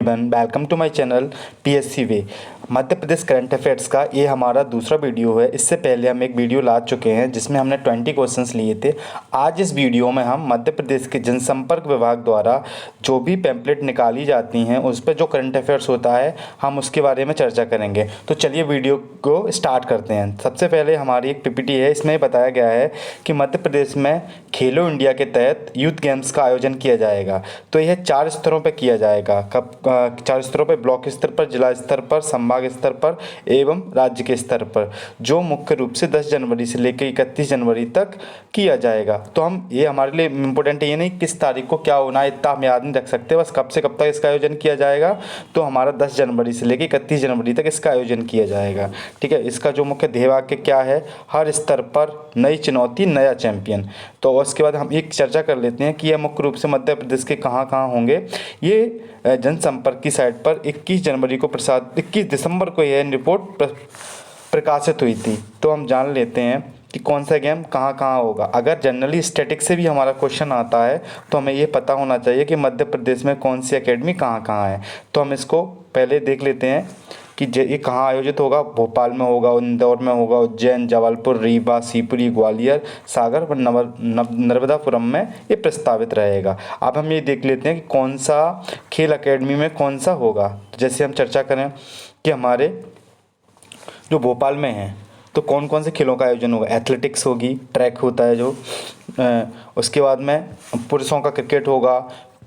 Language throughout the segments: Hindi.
Welcome to my channel PSC way. Madhya Pradesh current affairs का ये हमारा दूसरा वीडियो है। इससे पहले हम एक वीडियो ला चुके हैं जिसमें हमने 20 क्वेश्चंस लिए थे। आज इस वीडियो में हम मध्य प्रदेश के जनसंपर्क विभाग द्वारा जो भी पैम्पलेट निकाली जाती हैं उस पर जो करंट अफेयर्स होता है हम उसके बारे में चर्चा करेंगे। तो चलिए वीडियो को स्टार्ट करते हैं। सबसे पहले हमारी एक पीपीटी है, इसमें बताया गया है कि मध्य प्रदेश में खेलो इंडिया के तहत यूथ गेम्स का आयोजन किया जाएगा। तो यह 4 स्तरों पर किया जाएगा। कब 4 स्तरों पर, ब्लॉक स्तर पर, जिला स्तर पर, संभाग स्तर पर एवं राज्य के स्तर पर, जो मुख्य रूप से 10 जनवरी से लेकर 31 जनवरी तक किया जाएगा। तो हम ये हमारे लिए इम्पोर्टेंट है, ये नहीं किस तारीख को क्या होना है इतना हम याद नहीं रख सकते, बस कब से कब तक इसका आयोजन किया जाएगा। तो हमारा 10 जनवरी से लेकर 31 जनवरी तक इसका आयोजन किया जाएगा। ठीक है, इसका जो मुख्य ध्येयवाक्य क्या है, हर स्तर पर नई चुनौती नया चैंपियन। तो उसके बाद हम एक चर्चा कर लेते हैं कि यह मुख्य रूप से मध्य प्रदेश के कहाँ कहाँ होंगे। ये जनसंपर्क की साइट पर 21 दिसंबर को यह रिपोर्ट प्रकाशित हुई थी। तो हम जान लेते हैं कि कौन सा गेम कहाँ कहाँ होगा। अगर जनरली स्टैटिक से भी हमारा क्वेश्चन आता है तो हमें ये पता होना चाहिए कि मध्य प्रदेश में कौन सी एकेडमी कहाँ कहाँ है। तो हम इसको पहले देख लेते हैं कि ये कहाँ आयोजित होगा। भोपाल में होगा, इंदौर में होगा, उज्जैन, जबलपुर, रीवा, शिवपुरी, ग्वालियर, सागर व नर्मदापुरम में ये प्रस्तावित रहेगा। अब हम ये देख लेते हैं कि कौन सा खेल अकेडमी में कौन सा होगा। तो जैसे हम चर्चा करें कि हमारे जो भोपाल में है तो कौन कौन से खेलों का आयोजन होगा। एथलेटिक्स होगी, ट्रैक होता है जो, उसके बाद में पुरुषों का क्रिकेट होगा,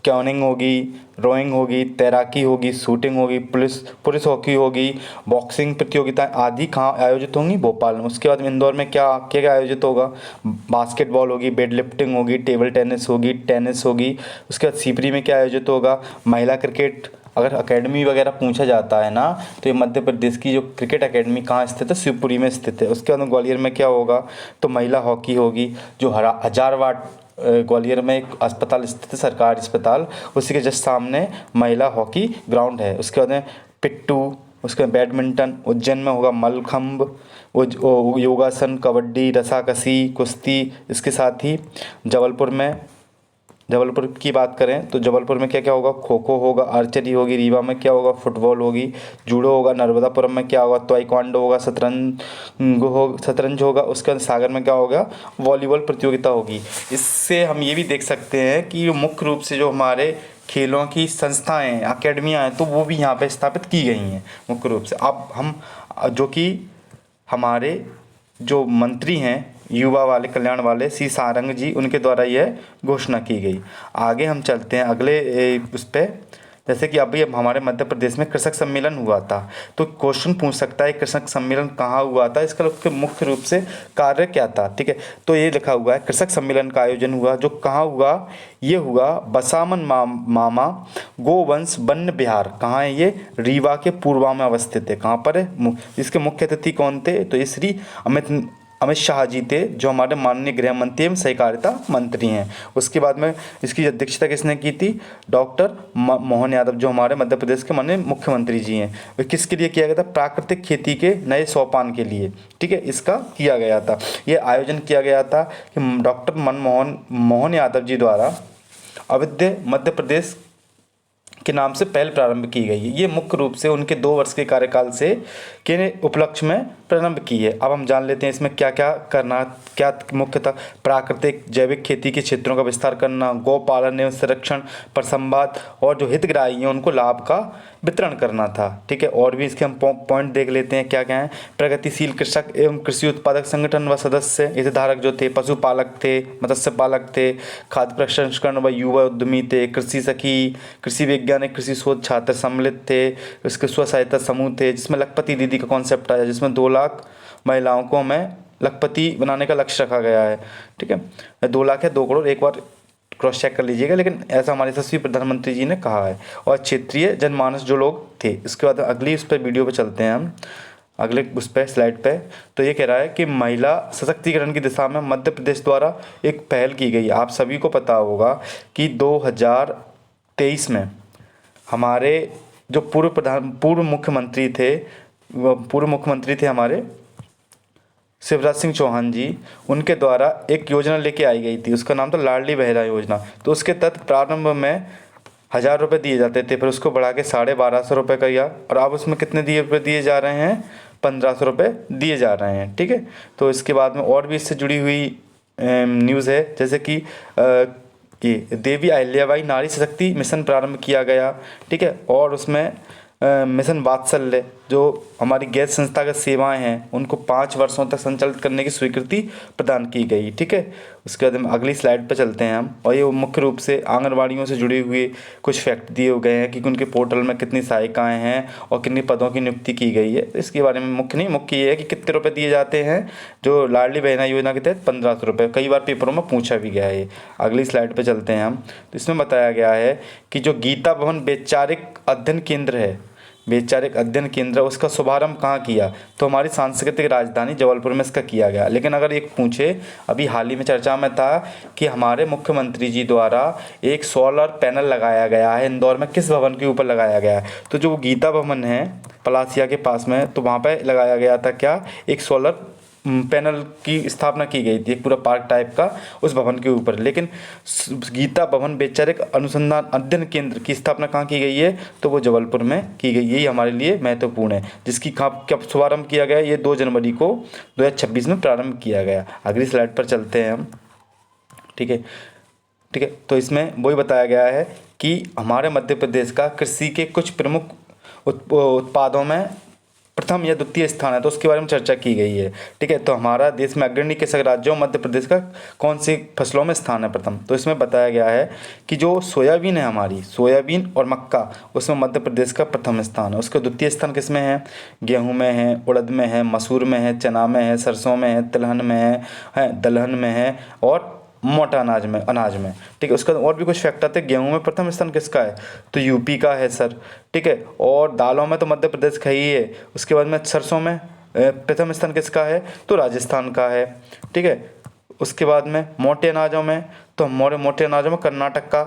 कैनोइंग होगी, रोइंग होगी, तैराकी होगी, शूटिंग होगी, पुलिस हॉकी होगी, बॉक्सिंग प्रतियोगिता आदि कहाँ आयोजित होंगी, भोपाल में। उसके बाद इंदौर में क्या क्या क्या आयोजित होगा, बास्केटबॉल होगी, वेट लिफ्टिंग होगी, टेबल टेनिस होगी, टेनिस होगी। उसके बाद शिवपुरी में क्या आयोजित होगा, महिला क्रिकेट। अगर एकेडमी वगैरह पूछा जाता है ना तो ये मध्य प्रदेश की जो क्रिकेट एकेडमी कहाँ स्थित है, शिवपुरी में स्थित है। उसके बाद ग्वालियर में क्या होगा, तो महिला हॉकी होगी, जो हजारवाट ग्वालियर में एक अस्पताल स्थित है, सरकारी अस्पताल, उसी के जस्ट सामने महिला हॉकी ग्राउंड है। उसके बाद में पिट्टू, उसके बाद बैडमिंटन। उज्जैन में होगा मलखम्ब, योगासन, कबड्डी, रस्साकसी, कुश्ती। इसके साथ ही जबलपुर की बात करें तो जबलपुर में क्या क्या होगा, खो खो होगा, आर्चरी होगी। रीवा में क्या होगा, फुटबॉल होगी, जूडो होगा। नर्मदापुरम में क्या होगा, ताइक्वांडो होगा, शतरंज होगा। उसके बाद सागर में क्या होगा, वॉलीबॉल प्रतियोगिता होगी। इससे हम ये भी देख सकते हैं कि मुख्य रूप से जो हमारे खेलों की संस्थाएं, अकेडमियाँ हैं, तो वो भी यहाँ पे स्थापित की गई हैं मुख्य रूप से। अब हम जो कि हमारे जो मंत्री हैं युवा वाले कल्याण वाले सी सारंग जी, उनके द्वारा यह घोषणा की गई। आगे हम चलते हैं अगले उस पर। जैसे कि अभी अब हमारे मध्य प्रदेश में कृषक सम्मेलन हुआ था, तो क्वेश्चन पूछ सकता है कृषक सम्मेलन कहाँ हुआ था, इसका मुख्य रूप से कार्य क्या था। ठीक है, तो ये लिखा हुआ है कृषक सम्मेलन का आयोजन हुआ, जो कहाँ हुआ, ये हुआ बसामन मामा गोवंश वन्य विहार। कहाँ है ये, रीवा के पूर्वा में अवस्थित है। कहाँ पर है, इसके मुख्य अतिथि कौन थे, तो ये श्री अमित शाह जी थे, जो हमारे माननीय गृह मंत्री एवं सहकारिता मंत्री हैं। उसके बाद में इसकी अध्यक्षता किसने की थी, डॉक्टर मोहन यादव, जो हमारे मध्य प्रदेश के माननीय मुख्यमंत्री जी हैं। वे किसके लिए किया गया था, प्राकृतिक खेती के नए सोपान के लिए। ठीक है, इसका किया गया था, ये आयोजन किया गया था कि डॉक्टर मोहन यादव जी द्वारा अविद्य मध्य प्रदेश के नाम से पहल प्रारंभ की गई है। ये मुख्य रूप से उनके 2 वर्ष के कार्यकाल से के उपलक्ष्य में प्रारंभ की है। अब हम जान लेते हैं इसमें क्या क्या करना, क्या मुख्यतः प्राकृतिक जैविक खेती के क्षेत्रों का विस्तार करना, गौ पालन एवं संरक्षण पर संवाद, और जो हितग्राही हैं उनको लाभ का वितरण करना था। ठीक है, और भी इसके हम पॉइंट देख लेते हैं क्या क्या हैं। प्रगतिशील कृषक एवं कृषि उत्पादक संगठन व सदस्य हितधारक जो थे, पशुपालक थे, मत्स्य पालक थे, खाद्य प्रसंस्करण व युवा उद्यमी थे, कृषि सखी, कृषि वैज्ञानिक, कृषि शोध छात्र सम्मिलित थे। उसके स्व सहायता समूह थे, जिसमें लखपति दीदी का कॉन्सेप्ट आया, जिसमें 2 लाख महिलाओं को हमें लखपति बनाने का लक्ष्य रखा गया है। ठीक है, 2 लाख है 2 करोड़, एक बार क्रॉस चेक कर लीजिएगा, लेकिन ऐसा हमारे यशस्वी प्रधानमंत्री जी ने कहा है। और क्षेत्रीय जनमानस जो लोग थे। इसके बाद अगली उस पर वीडियो पे चलते हैं हम, अगले उस पर स्लाइड पे। तो ये कह रहा है कि महिला सशक्तिकरण की दिशा में मध्य प्रदेश द्वारा एक पहल की गई। आप सभी को पता होगा कि 2023 में हमारे जो पूर्व मुख्यमंत्री थे हमारे शिवराज सिंह चौहान जी, उनके द्वारा एक योजना लेके आई गई थी, उसका नाम था लाडली बहना योजना। तो उसके तहत प्रारंभ में ₹1000 दिए जाते थे, फिर उसको बढ़ा के 1250 रुपये किया और अब उसमें कितने दिए जा रहे हैं, 1500 दिए जा रहे हैं। ठीक है, तो इसके बाद में और भी इससे जुड़ी हुई न्यूज़ है, जैसे कि ये देवी अहिल्याबाई नारी शक्ति मिशन प्रारंभ किया गया। ठीक है, और उसमें मिशन वात्सल्य जो हमारी गैर संस्थागत सेवाएं हैं उनको 5 वर्षों तक संचालित करने की स्वीकृति प्रदान की गई। ठीक है, उसके बाद हम अगली स्लाइड पर चलते हैं हम, और ये मुख्य रूप से आंगनबाड़ियों से जुड़े हुए कुछ फैक्ट दिए गए हैं कि उनके पोर्टल में कितनी सहायिकाएँ हैं और कितने पदों की नियुक्ति की गई है। इसके बारे में मुख्य ये है कि कितने रुपये दिए जाते हैं। जो लाडली बहना योजना के तहत 1500 कई बार पेपरों में पूछा भी गया है। अगली स्लाइड पर चलते हैं हम, तो इसमें बताया गया है कि जो गीता भवन वैचारिक अध्ययन केंद्र है, वैचारिक अध्ययन केंद्र, उसका शुभारंभ कहाँ किया, तो हमारी सांस्कृतिक राजधानी जबलपुर में इसका किया गया। लेकिन अगर एक पूछे, अभी हाल ही में चर्चा में था कि हमारे मुख्यमंत्री जी द्वारा एक सोलर पैनल लगाया गया है इंदौर में, किस भवन के ऊपर लगाया गया है, तो जो गीता भवन है पलासिया के पास में, तो वहाँ पर लगाया गया था क्या, एक सोलर पैनल की स्थापना की गई थी, एक पूरा पार्क टाइप का उस भवन के ऊपर। लेकिन गीता भवन वैचारिक अनुसंधान अध्ययन केंद्र की स्थापना कहाँ की गई है, तो वो जबलपुर में की गई। यही हमारे लिए महत्वपूर्ण है, जिसकी कब शुभारंभ किया गया, ये 2 जनवरी को 2026 में प्रारंभ किया गया। अगली स्लाइड पर चलते हैं हम। ठीक है, तो इसमें वही बताया गया है कि हमारे मध्य प्रदेश का कृषि के कुछ प्रमुख उत्पादों में प्रथम या द्वितीय स्थान है, तो उसके बारे में चर्चा की गई है। ठीक है, तो हमारा देश में अग्रणी कृषक राज्यों मध्य प्रदेश का कौन सी फसलों में स्थान है प्रथम, तो इसमें बताया गया है कि जो सोयाबीन है, हमारी सोयाबीन और मक्का, उसमें मध्य प्रदेश का प्रथम स्थान है। उसका द्वितीय स्थान किस में है, गेहूँ में है, उड़द में है, मसूर में है, चना में है, सरसों में है, तिलहन में है, दलहन में है और मोटा अनाज में। ठीक है, उसका और भी कुछ फैक्ट आते हैं। गेहूं में प्रथम स्थान किसका है, तो यूपी का है सर। ठीक है, और दालों में तो मध्य प्रदेश का ही है। उसके बाद में सरसों में प्रथम स्थान किसका है, तो राजस्थान का है। ठीक है, उसके बाद में मोटे अनाजों में, तो मोटे अनाजों में कर्नाटक का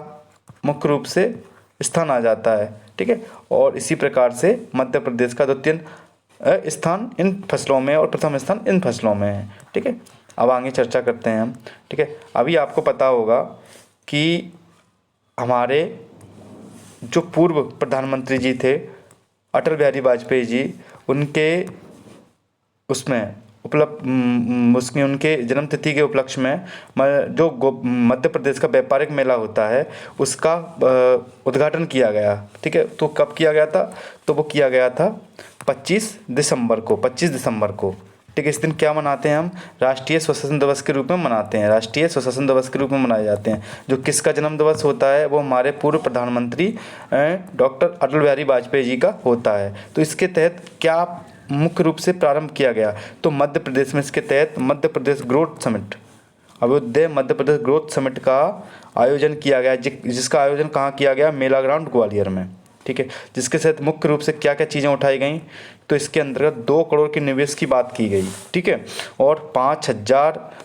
मुख्य रूप से स्थान आ जाता है। ठीक है, और इसी प्रकार से मध्य प्रदेश का द्वितीय स्थान इन फसलों में और प्रथम स्थान इन फसलों में है। ठीक है, अब आगे चर्चा करते हैं हम। ठीक है, अभी आपको पता होगा कि हमारे जो पूर्व प्रधानमंत्री जी थे अटल बिहारी वाजपेयी जी, उनके उसमें उनके जन्म तिथि के उपलक्ष्य में जो मध्य प्रदेश का व्यापारिक मेला होता है उसका उद्घाटन किया गया। ठीक है, तो कब किया गया था, तो वो किया गया था 25 दिसंबर को। ठीक है, इस दिन क्या मनाते हैं हम, राष्ट्रीय स्वशासन दिवस के रूप में मनाते हैं, राष्ट्रीय स्वशासन दिवस के रूप में मनाए जाते हैं। जो किसका जन्म दिवस होता है, वो हमारे पूर्व प्रधानमंत्री डॉक्टर अटल बिहारी वाजपेयी जी का होता है। तो इसके तहत क्या मुख्य रूप से प्रारंभ किया गया, तो मध्य प्रदेश में इसके तहत Madhya Pradesh growth summit, Abhyuday Madhya Pradesh growth summit का आयोजन किया गया, जिसका आयोजन कहाँ किया गया, मेला ग्राउंड ग्वालियर में। ठीक है, जिसके तहत मुख्य रूप से क्या क्या चीज़ें उठाई गई, तो इसके अंतर्गत 2 करोड़ के निवेश की बात की गई। ठीक है, और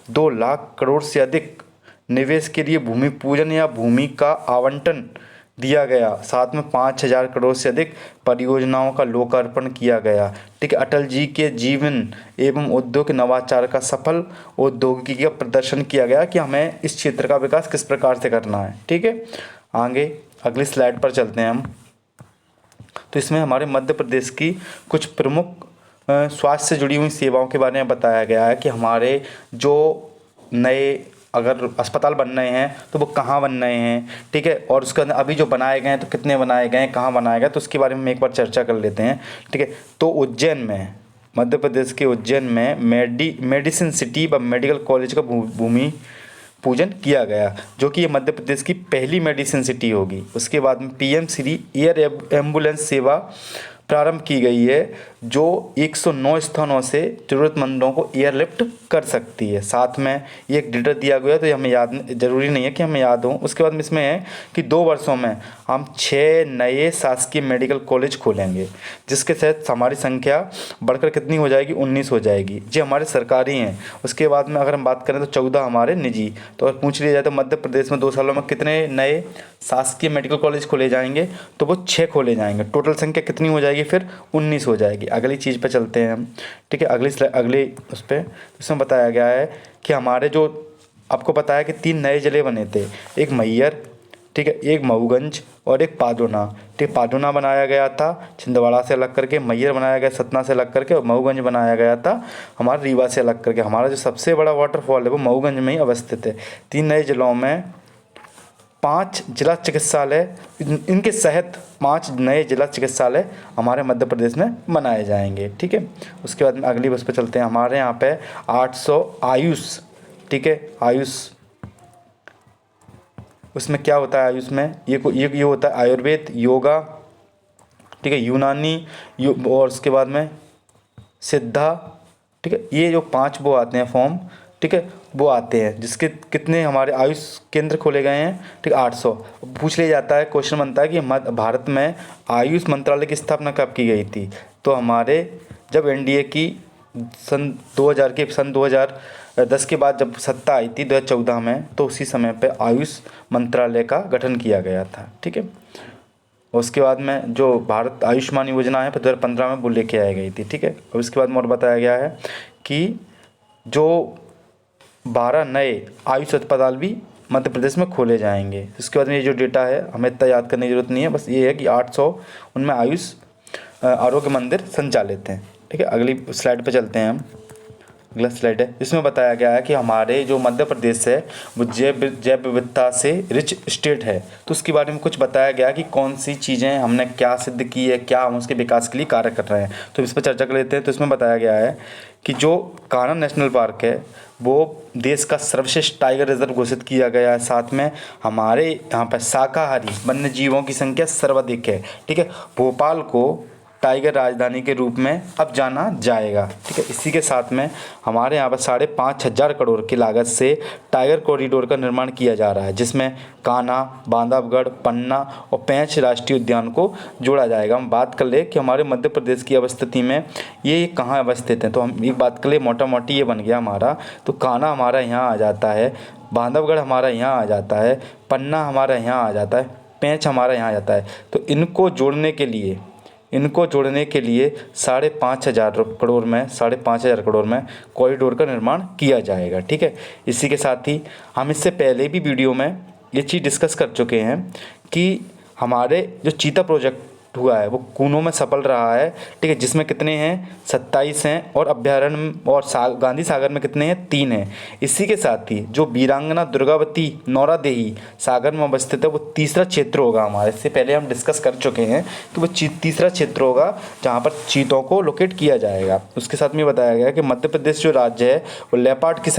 2 लाख करोड़ से अधिक निवेश के लिए भूमि पूजन या भूमि का आवंटन दिया गया। साथ में 5000 करोड़ से अधिक परियोजनाओं का लोकार्पण किया गया। ठीक है, अटल जी के जीवन एवं उद्योग नवाचार का सफल औद्योगिकी का प्रदर्शन किया गया कि हमें इस क्षेत्र का विकास किस प्रकार से करना है। ठीक है, आगे अगली स्लाइड पर चलते हैं हम। तो इसमें हमारे मध्य प्रदेश की कुछ प्रमुख स्वास्थ्य से जुड़ी हुई सेवाओं के बारे में बताया गया है कि हमारे जो नए अगर अस्पताल बन रहे हैं तो वो कहाँ बन रहे हैं। ठीक है, और उसके अंदर अभी जो बनाए गए हैं तो कितने बनाए गए हैं, कहाँ बनाए गए, तो उसके बारे में एक बार चर्चा कर लेते हैं। ठीक है, तो उज्जैन में, मध्य प्रदेश के उज्जैन में मेडिसिन सिटी व मेडिकल कॉलेज का भूमि पूजन किया गया, जो कि ये मध्य प्रदेश की पहली मेडिसिन सिटी होगी। उसके बाद में पीएम श्री एयर एम्बुलेंस सेवा प्रारंभ की गई है, जो 109 स्थानों से ज़रूरतमंदों को एयरलिफ्ट कर सकती है। साथ में ये एक डेटा दिया गया है, तो ये हमें याद ज़रूरी नहीं है कि हमें याद हो। उसके बाद में इसमें है कि 2 वर्षों में हम 6 नए शासकीय मेडिकल कॉलेज खोलेंगे, जिसके तहत हमारी संख्या बढ़कर कितनी हो जाएगी, 19 हो जाएगी, जो हमारे सरकारी हैं। उसके बाद में अगर हम बात करें तो 14 हमारे निजी। तो अगर पूछ लिया जाए तो मध्य प्रदेश में 2 सालों में कितने नए शासकीय मेडिकल कॉलेज खोले जाएंगे, तो वो 6 खोले जाएंगे। टोटल संख्या कितनी हो जाएगी, फिर 19 हो जाएगी। अगली चीज़ पे चलते हैं हम। ठीक है, अगली उस पर इसमें बताया गया है कि हमारे जो आपको पता है कि 3 नए ज़िले बने थे, एक मैहर, ठीक है, एक मऊगंज और एक पादोना। ठीक, पादोना बनाया गया था छिंदवाड़ा से अलग करके, मैहर बनाया गया सतना से अलग करके, और महूगंज बनाया गया था हमारा रीवा से अलग करके। हमारा जो सबसे बड़ा वाटरफॉल है वो महूगंज में ही अवस्थित है। 3 नए जिलों में 5 जिला चिकित्सालय, इनके सहित 5 नए जिला चिकित्सालय हमारे मध्य प्रदेश में बनाए जाएंगे। ठीक है, उसके बाद में अगली बस पे चलते हैं। हमारे यहाँ पे 800 आयुष, ठीक है, आयुष, उसमें क्या होता है आयुष में, ये होता है आयुर्वेद, योगा, ठीक है, यूनानी, और उसके बाद में सिद्धा। ठीक है, ये जो 5 वो आते हैं फॉर्म, ठीक है, वो आते हैं, जिसके कितने हमारे आयुष केंद्र खोले गए हैं। ठीक, 800। पूछ लिया जाता है, क्वेश्चन बनता है कि भारत में आयुष मंत्रालय की स्थापना कब की गई थी। तो हमारे जब एनडीए की सन 2010 के बाद जब सत्ता आई थी 2014 में, तो उसी समय पे आयुष मंत्रालय का गठन किया गया था। ठीक है, उसके बाद में जो भारत आयुष्मान योजना है 2015 में वो लेके आई गई थी। ठीक है, और उसके बाद में और बताया गया है कि जो 12 नए आयुष अस्पताल भी मध्य प्रदेश में खोले जाएंगे। उसके बाद में ये जो डेटा है हमें इतना याद करने की जरूरत नहीं है, बस ये है कि 800 उनमें आयुष आरोग्य मंदिर संचालित हैं। ठीक है, अगली स्लाइड पे चलते हैं हम। अगला स्लाइड है, इसमें बताया गया है कि हमारे जो मध्य प्रदेश है वो जैव विविधता से रिच स्टेट है। तो उसके बारे में कुछ बताया गया कि कौन सी चीज़ें हमने क्या सिद्ध की है, क्या हम उसके विकास के लिए कार्य कर रहे हैं। तो इस पर चर्चा कर लेते हैं। तो इसमें बताया गया है कि जो कान्हा नेशनल पार्क है वो देश का सर्वश्रेष्ठ टाइगर रिजर्व घोषित किया गया है। साथ में हमारे यहाँ पर शाकाहारी वन्य जीवों की संख्या सर्वाधिक है। ठीक है, भोपाल को टाइगर राजधानी के रूप में अब जाना जाएगा। ठीक है, इसी के साथ में हमारे यहाँ पर 5,500 करोड़ की लागत से टाइगर कॉरिडोर का निर्माण किया जा रहा है, जिसमें कान्हा, बांधवगढ़, पन्ना और पेंच राष्ट्रीय उद्यान को जोड़ा जाएगा। हम बात कर ले कि हमारे मध्य प्रदेश की अवस्थिति में ये कहाँ अवस्थित है, तो हम एक बात कर ले, मोटा मोटी ये बन गया हमारा। तो कान्हा हमारा यहाँ आ जाता है, बांधवगढ़ हमारा यहाँ आ जाता है, पन्ना हमारा यहाँ आ जाता है, पेंच हमारा यहाँ आ जाता है। तो इनको जोड़ने के लिए 5,500 करोड़ में कॉरिडोर का निर्माण किया जाएगा। ठीक है, इसी के साथ ही हम इससे पहले भी वीडियो में ये चीज़ डिस्कस कर चुके हैं कि हमारे जो चीता प्रोजेक्ट हुआ है वो कूनो में सफल रहा है। ठीक है, जिसमें कितने हैं 27 हैं, और अभ्यारण्य और गांधी सागर में कितने हैं 3 हैं। इसी के साथ ही जो वीरांगना दुर्गावती नौरादेही सागर में अवस्थित है वो तीसरा क्षेत्र होगा हमारे। इससे पहले हम डिस्कस कर चुके हैं कि वो तीसरा क्षेत्र होगा जहाँ पर चीतों को लोकेट किया जाएगा। उसके साथ में बताया गया कि मध्य प्रदेश जो राज्य है वो लेपर्ड की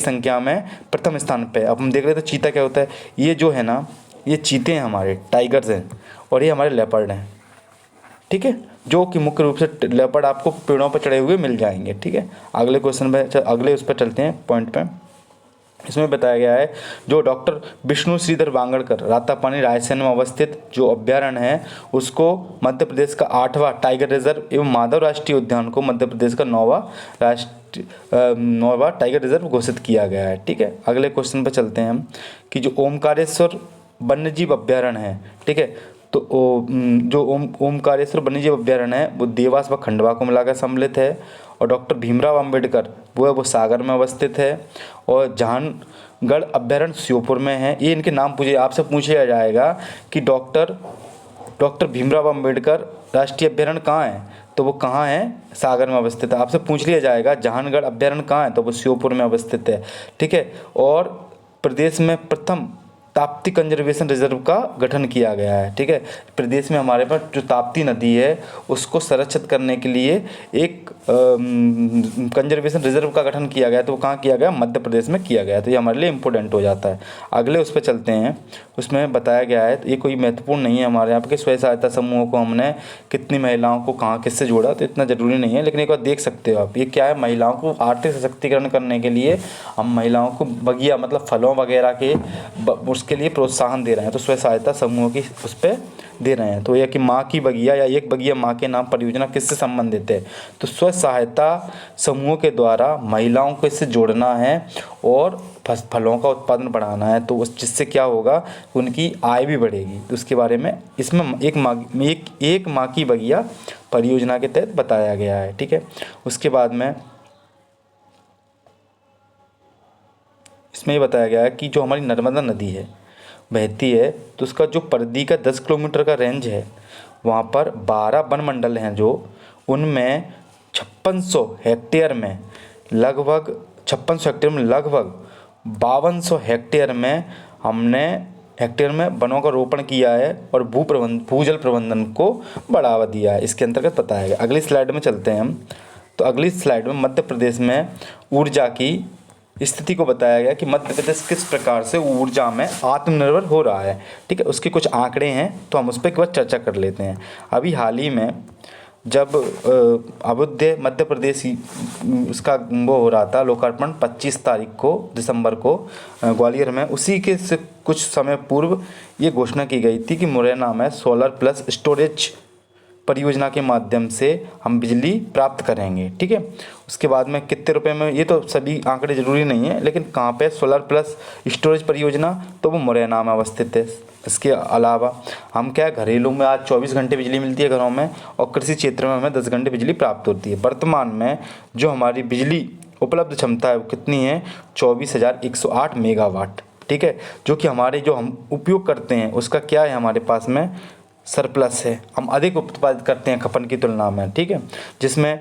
संख्या में प्रथम स्थान पर। अब हम देख रहे थे चीता क्या होता है। ये जो है ना, ये चीते हैं हमारे, टाइगर्स हैं, और ये हमारे लेपर्ड हैं। ठीक है, जो कि मुख्य रूप से लेपर्ड आपको पेड़ों पर चढ़े हुए मिल जाएंगे। ठीक है, अगले क्वेश्चन पे अगले उस पर चलते हैं पॉइंट पे। इसमें बताया गया है जो डॉक्टर विष्णु श्रीधर वांगड़कर रातापानी रायसेन में अवस्थित जो अभ्यारण्य है उसको मध्य प्रदेश का 8वां टाइगर रिजर्व एवं माधव राष्ट्रीय उद्यान को मध्य प्रदेश का 9वां टाइगर रिजर्व घोषित किया गया है। ठीक है, अगले क्वेश्चन पर चलते हैं हम कि जो ओमकारेश्वर वन्यजीव अभ्यारण्य है। ठीक है, तो जो ओमकारेश्वर वन्यजीव अभ्यारण्य है वो देवास व खंडवा को मिलाकर सम्मिलित है। और डॉक्टर भीमराव अंबेडकर वो सागर में अवस्थित है। और जहानगढ़ अभ्यारण्य श्योपुर में है। ये इनके नाम आपसे पूछा जाएगा कि डॉक्टर भीमराव अंबेडकर राष्ट्रीय अभ्यारण्य कहाँ है, तो वो कहाँ है, सागर में अवस्थित है। आपसे पूछ लिया जाएगा जहानगढ़ अभ्यारण्य कहाँ है, तो वो श्योपुर में अवस्थित है। ठीक है, और प्रदेश में प्रथम ताप्ती कंजर्वेशन रिजर्व का गठन किया गया है। ठीक है, प्रदेश में हमारे पास जो ताप्ती नदी है उसको संरक्षित करने के लिए एक कंजर्वेशन रिजर्व का गठन किया गया। तो वो कहाँ किया गया, मध्य प्रदेश में किया गया। तो ये हमारे लिए इम्पोर्टेंट हो जाता है। अगले उस पर चलते हैं। उसमें बताया गया है, ये कोई महत्वपूर्ण नहीं है हमारे यहाँ पे, स्वयं सहायता समूहों को हमने कितनी महिलाओं को कहाँ किससे जोड़ा, तो इतना ज़रूरी नहीं है, लेकिन एक बार देख सकते हो आप। ये क्या है, महिलाओं को आर्थिक सशक्तिकरण करने के लिए हम महिलाओं को बगिया मतलब फलों वगैरह के उसके लिए प्रोत्साहन दे रहे हैं। तो स्वयं सहायता समूहों की उस पर दे रहे हैं। तो यह कि माँ की बगिया या एक बगिया माँ के नाम परियोजना किससे संबंधित है, तो स्वयं सहायता समूहों के द्वारा महिलाओं को इससे जोड़ना है और फलों का उत्पादन बढ़ाना है। तो उस जिससे क्या होगा, उनकी आय भी बढ़ेगी। तो उसके बारे में इसमें एक माँ की बगिया परियोजना के तहत बताया गया है। ठीक है, उसके बाद में इसमें ये बताया गया है कि जो हमारी नर्मदा नदी है बहती है तो उसका जो परिधि का 10 किलोमीटर का रेंज है, वहाँ पर 12 वन मंडल हैं जो, उनमें 5600 हेक्टेयर में लगभग 5200 हेक्टेयर में हमने वनों का रोपण किया है और भूजल प्रबंधन को बढ़ावा दिया है। इसके अंतर्गत बताया गया। अगली स्लाइड में चलते हैं हम। तो अगली स्लाइड में मध्य प्रदेश में ऊर्जा की स्थिति को बताया गया कि मध्य प्रदेश किस प्रकार से ऊर्जा में आत्मनिर्भर हो रहा है। ठीक है, उसके कुछ आंकड़े हैं तो हम उस पर एक बार चर्चा कर लेते हैं। अभी हाल ही में जब अयोध्या मध्य प्रदेश उसका वो हो रहा था लोकार्पण 25 तारीख को दिसंबर को ग्वालियर में, उसी के से कुछ समय पूर्व ये घोषणा की गई थी कि मुरैना में सोलर प्लस स्टोरेज परियोजना के माध्यम से हम बिजली प्राप्त करेंगे। ठीक है, उसके बाद में कितने रुपए में, ये तो सभी आंकड़े ज़रूरी नहीं है, लेकिन कहाँ पे सोलर प्लस स्टोरेज परियोजना, तो वो मुरैना में अवस्थित है। इसके अलावा हम क्या, घरेलू में आज 24 घंटे बिजली मिलती है घरों में, और कृषि क्षेत्र में हमें 10 घंटे बिजली प्राप्त होती है। वर्तमान में जो हमारी बिजली उपलब्ध क्षमता है वो कितनी है, 24,108 मेगावाट। ठीक है, जो कि हमारे जो हम उपयोग करते हैं उसका क्या है, हमारे पास में सरप्लस है, हम अधिक उत्पादित करते हैं खपन की तुलना में। ठीक है, जिसमें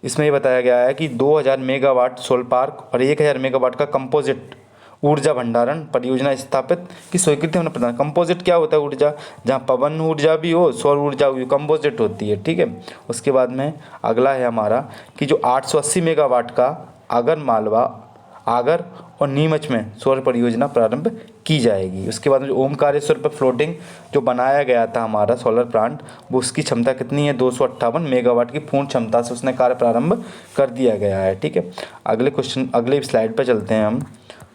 इसमें ये बताया गया है कि 2000 मेगावाट सोलर पार्क और 1000 मेगावाट का कंपोजिट ऊर्जा भंडारण परियोजना स्थापित की स्वीकृति हमने प्रदान। कंपोजिट क्या होता है, ऊर्जा जहाँ पवन ऊर्जा भी हो, सौर ऊर्जा भी कंपोजिट होती है। ठीक है, उसके बाद में अगला है हमारा कि जो 880 मेगावाट का आगर और नीमच में सौर परियोजना प्रारंभ की जाएगी। उसके बाद में जो ओमकारेश्वर पर फ्लोटिंग जो बनाया गया था हमारा सोलर प्लांट, वो उसकी क्षमता कितनी है, 258 मेगावाट की पूर्ण क्षमता से उसने कार्य प्रारंभ कर दिया गया है। ठीक है, अगले स्लाइड पर चलते हैं हम।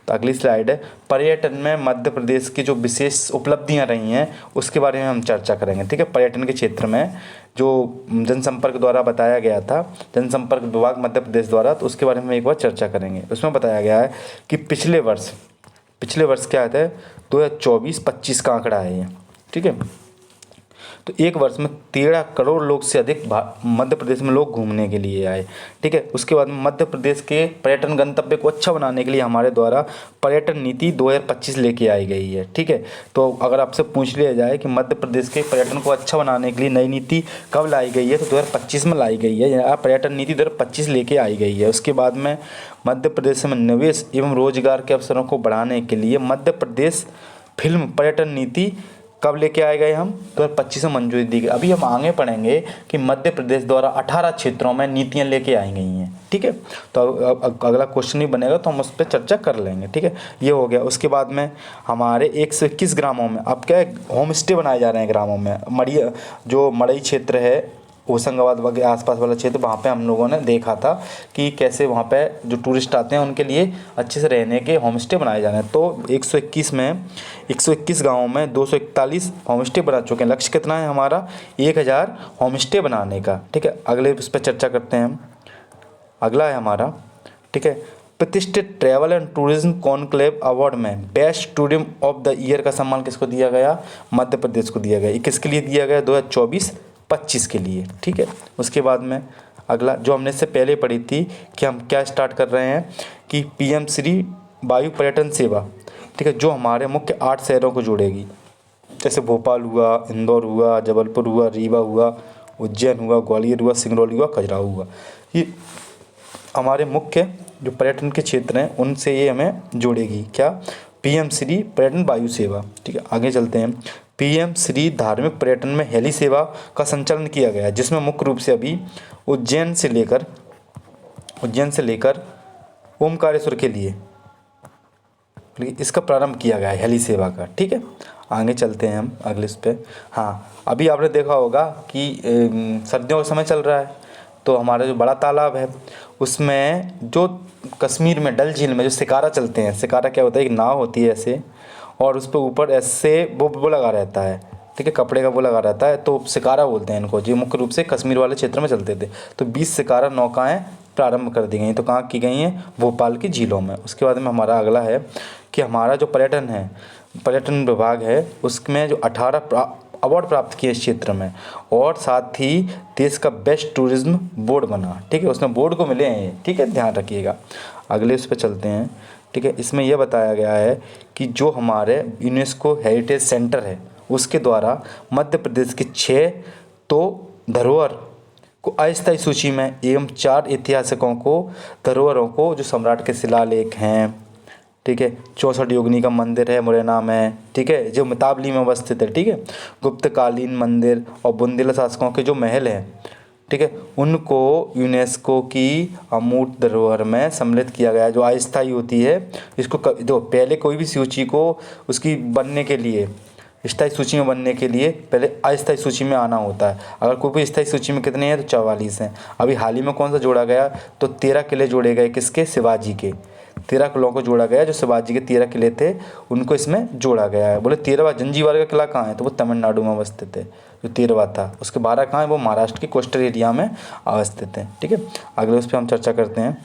तो अगली स्लाइड है पर्यटन में मध्य प्रदेश की जो विशेष उपलब्धियां रही हैं उसके बारे में हम चर्चा करेंगे। ठीक है, पर्यटन के क्षेत्र में जो जनसंपर्क द्वारा बताया गया था, जनसंपर्क विभाग मध्य प्रदेश द्वारा, तो उसके बारे में एक बार चर्चा करेंगे। उसमें बताया गया है कि पिछले वर्ष क्या है, 2024-25 का आंकड़ा है ये। ठीक है, तो एक वर्ष में 13 करोड़ लोग से अधिक मध्य प्रदेश में लोग घूमने के लिए आए। ठीक है, उसके बाद में मध्य प्रदेश के पर्यटन गंतव्य को अच्छा बनाने के लिए हमारे द्वारा पर्यटन नीति 2025 लेके आई गई है। ठीक है, तो अगर आपसे पूछ लिया जाए कि मध्य प्रदेश के पर्यटन को अच्छा बनाने के लिए नई नीति कब लाई गई है, तो 2025 में लाई गई है, पर्यटन नीति 2025 लेके आई गई है। उसके बाद में मध्य प्रदेश में निवेश एवं रोजगार के अवसरों को बढ़ाने के लिए मध्य प्रदेश फिल्म पर्यटन नीति कब लेके आए गए हम, 2025 में मंजूरी दी गई। अभी हम आगे पढ़ेंगे कि मध्य प्रदेश द्वारा 18 क्षेत्रों में नीतियां लेके आई गई हैं। ठीक है, तो अगला क्वेश्चन ही बनेगा तो हम उस पर चर्चा कर लेंगे। ठीक है, ये हो गया। उसके बाद में हमारे 121 ग्रामों में अब क्या है, होम स्टे बनाए जा रहे हैं ग्रामों में। मड़ई क्षेत्र है, होशंगाबाद वगैरह आसपास वाला क्षेत्र, वहाँ पे हम लोगों ने देखा था कि कैसे वहाँ पे जो टूरिस्ट आते हैं उनके लिए अच्छे से रहने के होम स्टे बनाए जा रहे हैं। तो 121 गाँवों में 241 होम स्टे बना चुके हैं। लक्ष्य कितना है हमारा, 1000 होम स्टे बनाने का। ठीक है, अगले उस पर चर्चा करते हैं हम। अगला है हमारा, ठीक है, प्रतिष्ठित travel and tourism conclave award में best tourism of the year का सम्मान किसको दिया गया, मध्य प्रदेश को दिया गया। ये किसके लिए दिया गया, 2024-25 के लिए। ठीक है, उसके बाद में अगला जो हमने इससे पहले पढ़ी थी कि हम क्या स्टार्ट कर रहे हैं कि PM श्री वायु पर्यटन सेवा। ठीक है, जो हमारे मुख्य 8 शहरों को जोड़ेगी, जैसे भोपाल हुआ, इंदौर हुआ, जबलपुर हुआ, रीवा हुआ, उज्जैन हुआ, ग्वालियर हुआ, सिंगरौली हुआ, खजुराहो हुआ। ये हमारे मुख्य जो पर्यटन के क्षेत्र हैं उनसे ये हमें जोड़ेगी। क्या, PM श्री पर्यटन वायु सेवा। ठीक है, आगे चलते हैं। PM श्री धार्मिक पर्यटन में हेली सेवा का संचालन किया गया, जिसमें मुख्य रूप से अभी उज्जैन से लेकर ओमकारेश्वर के लिए इसका प्रारंभ किया गया है, हेली सेवा का। ठीक है, आगे चलते हैं हम अगले इस पे। हाँ, अभी आपने देखा होगा कि सर्दियों का समय चल रहा है, तो हमारा जो बड़ा तालाब है उसमें जो कश्मीर में डल झील में जो शिकारा चलते हैं, शिकारा क्या होता है, एक नाव होती है ऐसे, और उस पर ऊपर ऐसे वो लगा रहता है। ठीक है, कपड़े का वो लगा रहता है, तो शिकारा बोलते हैं इनको। जो मुख्य रूप से कश्मीर वाले क्षेत्र में चलते थे। तो 20 शिकारा नौकाएं प्रारंभ कर दी गई। तो कहाँ की गई हैं, भोपाल की झीलों में। उसके बाद में हमारा अगला है कि हमारा जो पर्यटन विभाग है उसमें जो 18 अवार्ड प्राप्त किए इस क्षेत्र में, और साथ ही देश का बेस्ट टूरिज्म बोर्ड बना। ठीक है, उसमें बोर्ड को मिले हैं। ठीक है, ध्यान रखिएगा। अगले उस पर चलते हैं। ठीक है। इसमें यह बताया गया है कि जो हमारे यूनेस्को हेरिटेज सेंटर है उसके द्वारा मध्य प्रदेश के 6 तो धरोहर को अस्थायी सूची में एवं 4 ऐतिहासिकों को धरोहरों को जो सम्राट के शिलालेख हैं, ठीक है, 64 योगिनी का मंदिर है मुरैना में, ठीक है, जो मिताबली में अवस्थित है, ठीक है, गुप्तकालीन मंदिर और बुंदेला शासकों के जो महल हैं, ठीक है, उनको यूनेस्को की अमूर्त धरोहर में सम्मिलित किया गया है। जो अस्थायी होती है इसको जो पहले कोई भी सूची को उसकी बनने के लिए स्थायी सूची में बनने के लिए पहले अस्थायी सूची में आना होता है। अगर कोई भी स्थायी सूची में कितने हैं तो 44 हैं। अभी हाल ही में कौन सा जोड़ा गया तो 13 किले जोड़े गए, किसके, शिवाजी के 13 किलों को जोड़ा गया। जो शिवाजी के 13 किले थे उनको इसमें जोड़ा गया है। बोले 13वां जंजीबार का किला कहाँ है तो वो तमिलनाडु में अवस्थित है। जो 13वां था उसके 12 कहाँ है वो महाराष्ट्र के कोस्टल एरिया में अवस्थित है, ठीक है। अगले उस पर हम चर्चा करते हैं,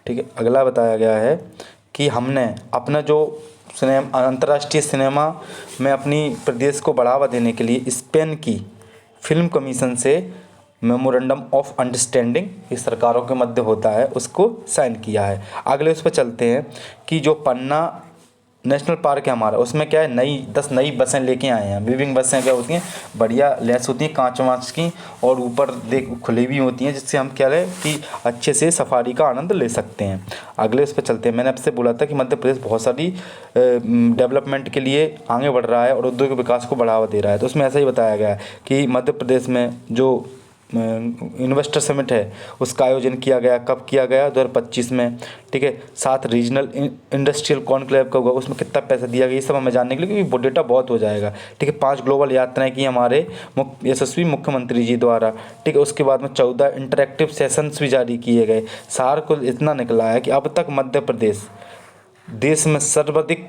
ठीक है। अगला बताया गया है कि हमने अपना जो अंतर्राष्ट्रीय सिनेमा में अपनी प्रदेश को बढ़ावा देने के लिए स्पेन की फिल्म कमीशन से मेमोरेंडम ऑफ अंडरस्टैंडिंग इस सरकारों के मध्य होता है उसको साइन किया है। अगले उस पर चलते हैं कि जो पन्ना नेशनल पार्क है हमारा उसमें क्या है 10 नई बसें लेके आए हैं। वीविंग बसें क्या होती हैं, बढ़िया लेस होती हैं कांच वाँच की और ऊपर देख खुली भी होती हैं, जिससे हम क्या है कि अच्छे से सफारी का आनंद ले सकते हैं। अगले उस पर चलते हैं। मैंने आपसे बोला था कि मध्य प्रदेश बहुत सारी डेवलपमेंट के लिए आगे बढ़ रहा है और उद्योग विकास को बढ़ावा दे रहा है। तो उसमें ऐसा ही बताया गया है कि मध्य प्रदेश में जो इन्वेस्टर समिट है उसका आयोजन किया गया। कब किया गया 2025 में, ठीक है। 7 रीजनल इंडस्ट्रियल कॉन्क्लेव का हुआ, उसमें कितना पैसा दिया गया ये सब हमें जानने के लिए, क्योंकि वो डेटा बहुत हो जाएगा, ठीक है। 5 ग्लोबल यात्राएं की हमारे यशस्वी मुख्यमंत्री जी द्वारा, ठीक है। उसके बाद में 14 इंटरेक्टिव सेशंस भी जारी किए गए। सार को इतना निकला है कि अब तक मध्य प्रदेश देश में सर्वाधिक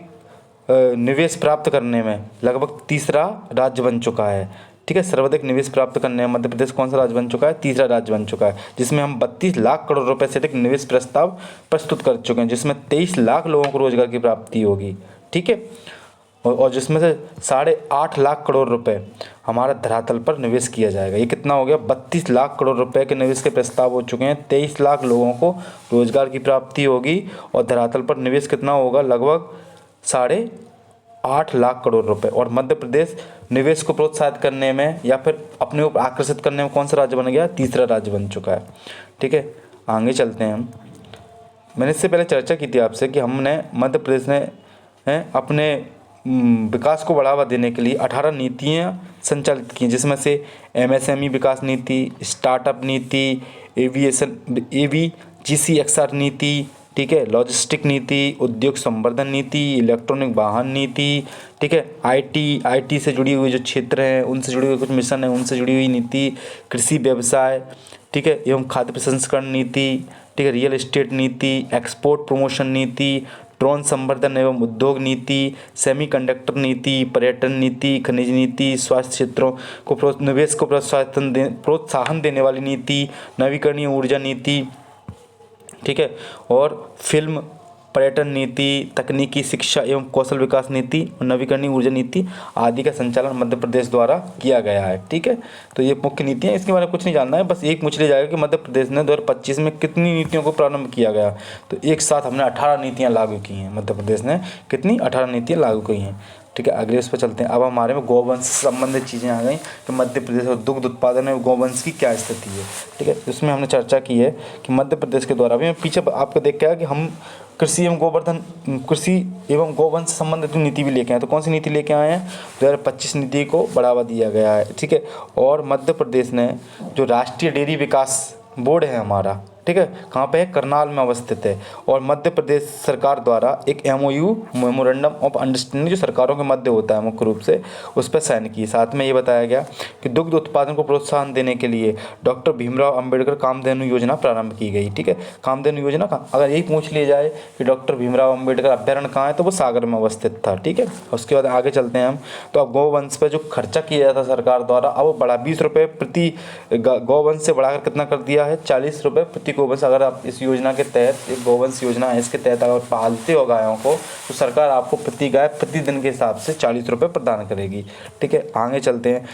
निवेश प्राप्त करने में लगभग तीसरा राज्य बन चुका है, ठीक है। सर्वाधिक निवेश प्राप्त करने में मध्य प्रदेश कौन सा राज्य बन चुका है, तीसरा राज्य बन चुका है, जिसमें हम 32 लाख करोड़ रुपए से अधिक निवेश प्रस्ताव प्रस्तुत कर चुके हैं, जिसमें 23 लाख लोगों को रोजगार की प्राप्ति होगी, ठीक है। और जिसमें से 8.5 लाख करोड़ रुपए हमारा धरातल पर निवेश किया जाएगा। ये कितना हो गया 32 लाख करोड़ रुपए के निवेश के प्रस्ताव हो चुके हैं, 23 लाख लोगों को रोजगार की प्राप्ति होगी और धरातल पर निवेश कितना होगा लगभग 8.5 लाख करोड़ रुपए। और मध्य प्रदेश निवेश को प्रोत्साहित करने में या फिर अपने ऊपर आकर्षित करने में कौन सा राज्य बन गया, तीसरा राज्य बन चुका है, ठीक है। आगे चलते हैं हम। मैंने इससे पहले चर्चा की थी आपसे कि हमने मध्य प्रदेश ने अपने विकास को बढ़ावा देने के लिए 18 नीतियाँ संचालित की, जिसमें से MSME विकास नीति, स्टार्टअप नीति, AVGCXR नीति, ठीक है, लॉजिस्टिक नीति, उद्योग संवर्धन नीति, इलेक्ट्रॉनिक वाहन नीति, ठीक है, IT से जुड़ी हुई जो क्षेत्र हैं उनसे जुड़ी हुई कुछ मिशन है उनसे जुड़ी हुई नीति, कृषि व्यवसाय, ठीक है, एवं खाद्य प्रसंस्करण नीति, ठीक है, रियल एस्टेट नीति, एक्सपोर्ट प्रमोशन नीति, ड्रोन संवर्धन एवं उद्योग नीति, सेमीकंडक्टर नीति, पर्यटन नीति, खनिज नीति, स्वास्थ्य क्षेत्रों को निवेश को प्रोत्साहन देने वाली नीति, नवीकरणीय ऊर्जा नीति, ठीक है, और फिल्म पर्यटन नीति, तकनीकी शिक्षा एवं कौशल विकास नीति और नवीकरणीय ऊर्जा नीति आदि का संचालन मध्य प्रदेश द्वारा किया गया है, ठीक है। तो ये मुख्य नीतियाँ, इसके बारे में कुछ नहीं जानना है, बस एक पूछ लिया जाएगा कि मध्य प्रदेश ने 2025 में कितनी नीतियों को प्रारंभ किया गया। तो एक साथ हमने 18 नीतियाँ लागू की हैं। मध्य प्रदेश ने कितनी 18 नीतियाँ लागू की हैं, ठीक है। अगले इस पर चलते हैं। अब हमारे में गौवंश से संबंधित चीज़ें आ गई कि मध्य प्रदेश में दुग्ध उत्पादन में गौवंश की क्या स्थिति है, ठीक है। इसमें हमने चर्चा की है कि मध्य प्रदेश के द्वारा भी मैं पीछे आपको देख के आया कि हम कृषि एवं गौवंश से संबंधित नीति भी लेके आए। तो कौन सी नीति लेके आए हैं, 2025 नीति को बढ़ावा दिया गया है, ठीक है। और मध्य प्रदेश ने जो राष्ट्रीय डेयरी विकास बोर्ड है हमारा, ठीक है, कहाँ पे है, करनाल में अवस्थित है। और मध्य प्रदेश सरकार द्वारा एक MOU मेमोरेंडम ऑफ अंडरस्टैंडिंग जो सरकारों के मध्य होता है मुख्य रूप से, उस पर साइन की। साथ में ये बताया गया कि दुग्ध उत्पादन को प्रोत्साहन देने के लिए डॉक्टर भीमराव अंबेडकर कामधेनु योजना प्रारंभ की गई, ठीक है। कामधेनु योजना का अगर यही पूछ लिया जाए कि डॉक्टर भीमराव अंबेडकर अभ्यारण्य कहाँ है तो वो सागर में अवस्थित था, ठीक है। उसके बाद आगे चलते हैं हम। तो अब गौवंश पर जो खर्चा किया जाता सरकार द्वारा अब वो बढ़ा 20 रुपये प्रति गौवंश से बढ़ाकर कितना कर दिया है, 40 रुपये प्रति गोवंश अगर आप इस योजना के तहत, एक गोवंश योजना है, इसके तहत अगर पालते हो गायों को तो सरकार आपको प्रति गाय प्रतिदिन के हिसाब से 40 रुपये प्रदान करेगी। ठीक है, आगे चलते हैं।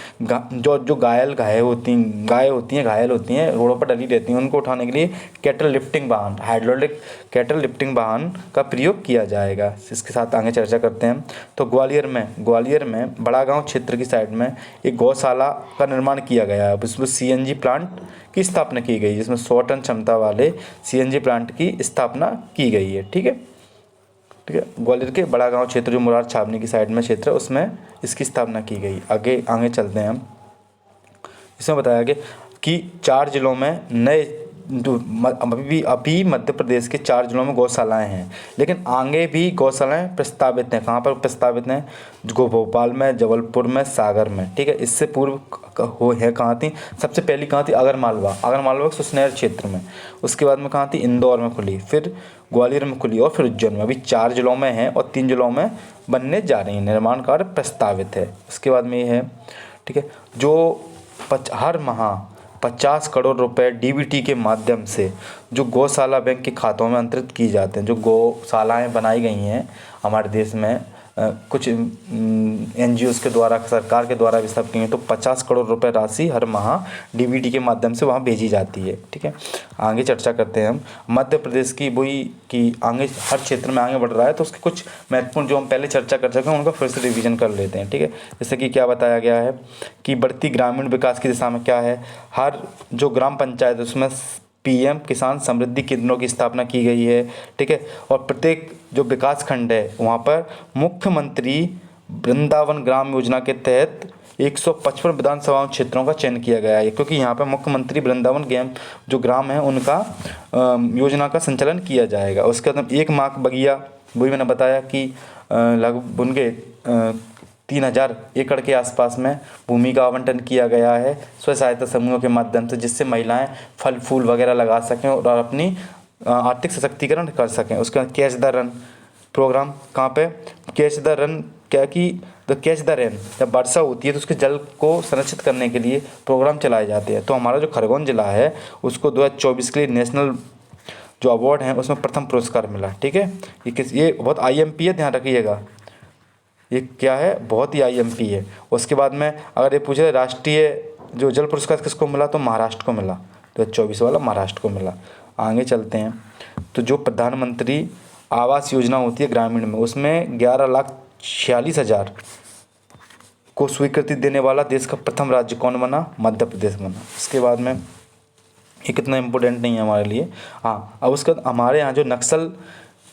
जो गाय होती हैं, घायल होती हैं, रोडों पर डली रहती हैं, उनको उठाने के लिए कैटल लिफ्टिंग वाहन, हाइड्रोलिक कैटल लिफ्टिंग वाहन का प्रयोग किया जाएगा। इसके साथ आगे चर्चा करते हैं। तो ग्वालियर में बड़ा गांव क्षेत्र की साइड में एक गौशाला का निर्माण किया गया है। उसमें सीएनजी प्लांट की स्थापना की गई, जिसमें 100 टन क्षमता वाले सीएनजी प्लांट की स्थापना की गई है। ठीक है, ग्वालियर के बड़ा गांव क्षेत्र जो मुरार छावनी की साइड में क्षेत्र है, उसमें इसकी स्थापना की गई। आगे चलते हैं हम। इसमें बताया गया कि 4 जिलों में नए जो अभी मध्य प्रदेश के 4 जिलों में गौशालाएं हैं, लेकिन आगे भी गौशालाएं प्रस्तावित हैं। कहाँ पर प्रस्तावित हैं? भोपाल में, जबलपुर में, सागर में। ठीक है, इससे पूर्व कहाँ थी? सबसे पहली कहाँ थी? आगरमालवा के सुसनेर क्षेत्र में। उसके बाद में कहाँ थी? इंदौर में खुली, फिर ग्वालियर में खुली और फिर उज्जैन में। अभी 4 जिलों में है और 3 जिलों में बनने जा रही है, निर्माण कार्य प्रस्तावित है। उसके बाद में ये है, ठीक है, जो हर माह 50 करोड़ रुपए डीबीटी के माध्यम से जो गौशाला बैंक के खातों में अंतरित की जाते हैं। जो गौशालाएं बनाई गई हैं हमारे देश में, कुछ एनजीओज़ के द्वारा, सरकार के द्वारा भी सब की हैं, तो 50 करोड़ रुपए राशि हर माह डीबीटी के माध्यम से वहाँ भेजी जाती है। ठीक है, आगे चर्चा करते हैं हम। मध्य प्रदेश की वही कि आगे हर क्षेत्र में आगे बढ़ रहा है, तो उसके कुछ महत्वपूर्ण जो हम पहले चर्चा कर चुके हैं उनका फिर से रिवीजन कर लेते हैं। ठीक है, जैसे कि क्या बताया गया है कि बढ़ती ग्रामीण विकास की दिशा में क्या है, हर जो ग्राम पंचायत है उसमें पीएम किसान समृद्धि केंद्रों की स्थापना की गई है। ठीक है, और प्रत्येक जो विकास खंड है वहाँ पर मुख्यमंत्री वृंदावन ग्राम योजना के तहत 155 विधानसभा क्षेत्रों का चयन किया गया है, क्योंकि यहाँ पर मुख्यमंत्री वृंदावन जो ग्राम है उनका योजना का संचालन किया जाएगा। उसके बाद 1 माह बगिया, वही मैंने बताया कि लगभग उनके 3000 एकड़ के आसपास में भूमि का आवंटन किया गया है स्व सहायता समूहों के माध्यम से, जिससे महिलाएं फल फूल वगैरह लगा सकें और अपनी आर्थिक सशक्तिकरण कर सकें। उसके बाद कैच द रन प्रोग्राम, कहाँ पे? कैच द रन, क्या कि द कैच द रेन, जब वर्षा होती है तो उसके जल को संरक्षित करने के लिए प्रोग्राम चलाए जाते हैं। तो हमारा जो खरगोन जिला है उसको 2024 के लिए नेशनल जो अवार्ड हैं उसमें प्रथम पुरस्कार मिला। ठीक है, ये बहुत IMP है, ध्यान रखिएगा, ये क्या है? बहुत ही IMP है। उसके बाद में अगर ये पूछे राष्ट्रीय जो जल पुरस्कार किसको मिला, तो महाराष्ट्र को मिला, 2024 वाला महाराष्ट्र को मिला। आगे चलते हैं। तो जो प्रधानमंत्री आवास योजना होती है ग्रामीण में, उसमें 11,46,000 को स्वीकृति देने वाला देश का प्रथम राज्य कौन बना? मध्य प्रदेश बना। इसके बाद में ये कितना इम्पोर्टेंट नहीं है हमारे लिए। हाँ, अब उसके बाद हमारे यहाँ जो नक्सल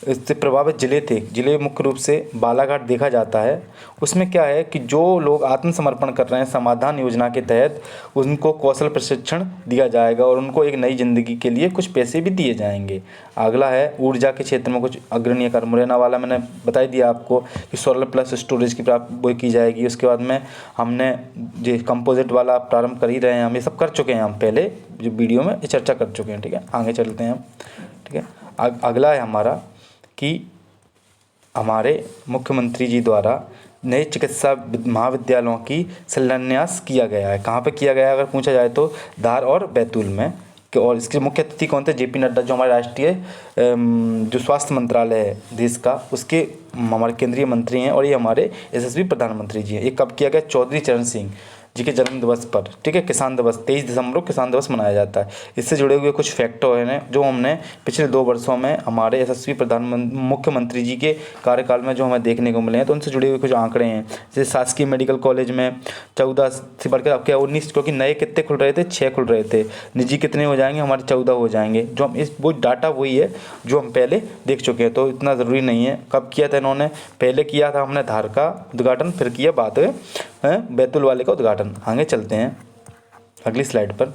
इससे प्रभावित जिले मुख्य रूप से बालाघाट देखा जाता है। उसमें क्या है कि जो लोग आत्मसमर्पण कर रहे हैं समाधान योजना के तहत, उनको कौशल प्रशिक्षण दिया जाएगा और उनको एक नई ज़िंदगी के लिए कुछ पैसे भी दिए जाएंगे। अगला है ऊर्जा के क्षेत्र में कुछ अग्रणीय कार्य। मुरैना वाला मैंने बता दिया आपको कि सोलर प्लस स्टोरेज की वो की जाएगी। उसके बाद में हमने जो कंपोजिट वाला प्रारंभ कर ही रहे हैं, हम ये सब कर चुके हैं, हम पहले जो वीडियो में चर्चा कर चुके हैं। ठीक है, आगे चलते हैं हम। ठीक है, अगला है हमारा कि हमारे मुख्यमंत्री जी द्वारा नए चिकित्सा महाविद्यालयों की शिलान्यास किया गया है। कहाँ पे किया गया है अगर पूछा जाए तो धार और बैतूल में। और इसके मुख्य अतिथि कौन थे? JP नड्डा, जो हमारे राष्ट्रीय जो स्वास्थ्य मंत्रालय है देश का, उसके हमारे केंद्रीय मंत्री हैं और ये हमारे यशस्वी प्रधानमंत्री जी हैं। ये कब किया गया? चौधरी चरण सिंह जी के जन्म दिवस पर। ठीक है, किसान दिवस 23 दिसंबर को किसान दिवस मनाया जाता है। इससे जुड़े हुए कुछ फैक्ट हैं जो हमने पिछले 2 वर्षों में हमारे यशस्वी मुख्यमंत्री जी के कार्यकाल में जो हमें देखने को मिले हैं, तो उनसे जुड़े हुए कुछ आंकड़े हैं। जैसे शासकीय मेडिकल कॉलेज में 14 से बढ़कर अब क्या 19, क्योंकि नए कितने खुल रहे थे? 6 खुल रहे थे। निजी कितने हो जाएंगे? हमारे 14 हो जाएंगे। जो हम वो डाटा वही है जो हम पहले देख चुके हैं, तो इतना ज़रूरी नहीं है। कब किया था इन्होंने? पहले किया था हमने धार का उद्घाटन, फिर किया बात है बैतूल वाले का उद्घाटन। आगे चलते हैं अगली स्लाइड पर।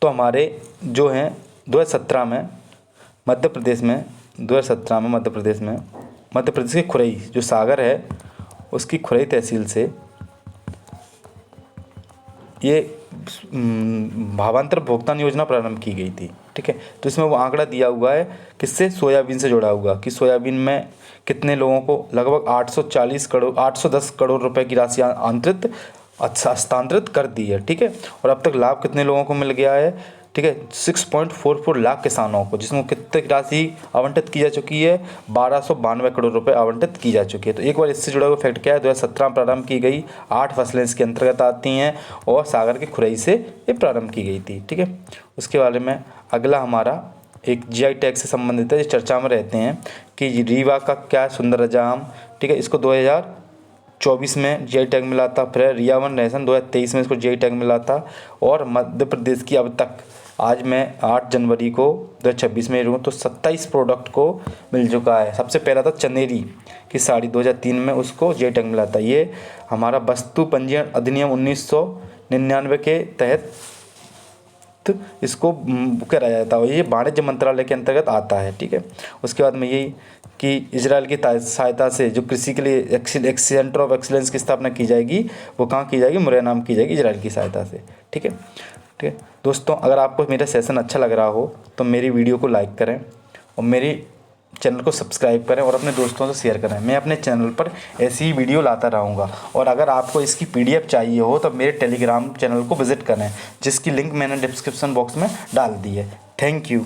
तो हमारे जो हैं 2017 में मध्य प्रदेश के खुरई जो सागर है उसकी खुरई तहसील से ये भावांतर भुगतान योजना प्रारंभ की गई थी। ठीक है, तो इसमें वो आंकड़ा दिया हुआ है किससे? सोयाबीन से जुड़ा हुआ कि सोयाबीन में कितने लोगों को लगभग 810 करोड़ रुपए की राशि हस्तांतरित कर दी है। ठीक है, और अब तक लाभ कितने लोगों को मिल गया है? ठीक है, 6.44 लाख किसानों को, जिसमें कितनी राशि आवंटित की जा चुकी है, 1292 करोड़ रुपए आवंटित की जा चुकी है। तो एक बार इससे जुड़ा हुआ फैक्ट क्या है, 2017 में प्रारंभ की गई 8 फसलें इसके अंतर्गत आती हैं और सागर के खुरई से ये प्रारंभ की गई थी। ठीक है, उसके बारे में अगला हमारा एक जीआई टैग से संबंधित है, इस चर्चा में रहते हैं कि रीवा का क्या सुंदर आम, ठीक है, इसको 2024 में जीआई टैग मिला था। फिर रियावन रेशम 2023 में इसको जीआई टैग मिला था। और मध्य प्रदेश की अब तक, आज मैं 8 जनवरी को 2026 में रहूँ तो 27 प्रोडक्ट को मिल चुका है। सबसे पहला था चंदेरी की साड़ी, 2003 में उसको जीआई टैग मिला था। ये हमारा वस्तु पंजीयन अधिनियम 1999 के तहत इसको करा जाता है, ये वाणिज्य मंत्रालय के अंतर्गत आता है। ठीक है, उसके बाद में यही कि इजराइल की सहायता से जो कृषि के लिए सेंटर ऑफ एक्सीलेंस की स्थापना की जाएगी, वो कहाँ की जाएगी, मुरैना में की जाएगी इजराइल की सहायता से। ठीक है, ठीक है दोस्तों, अगर आपको मेरा सेशन अच्छा लग रहा हो तो मेरी वीडियो को लाइक करें और मेरी चैनल को सब्सक्राइब करें और अपने दोस्तों से शेयर करें। मैं अपने चैनल पर ऐसी ही वीडियो लाता रहूँगा। और अगर आपको इसकी PDF चाहिए हो तो मेरे टेलीग्राम चैनल को विज़िट करें, जिसकी लिंक मैंने डिस्क्रिप्शन बॉक्स में डाल दी है। Thank you.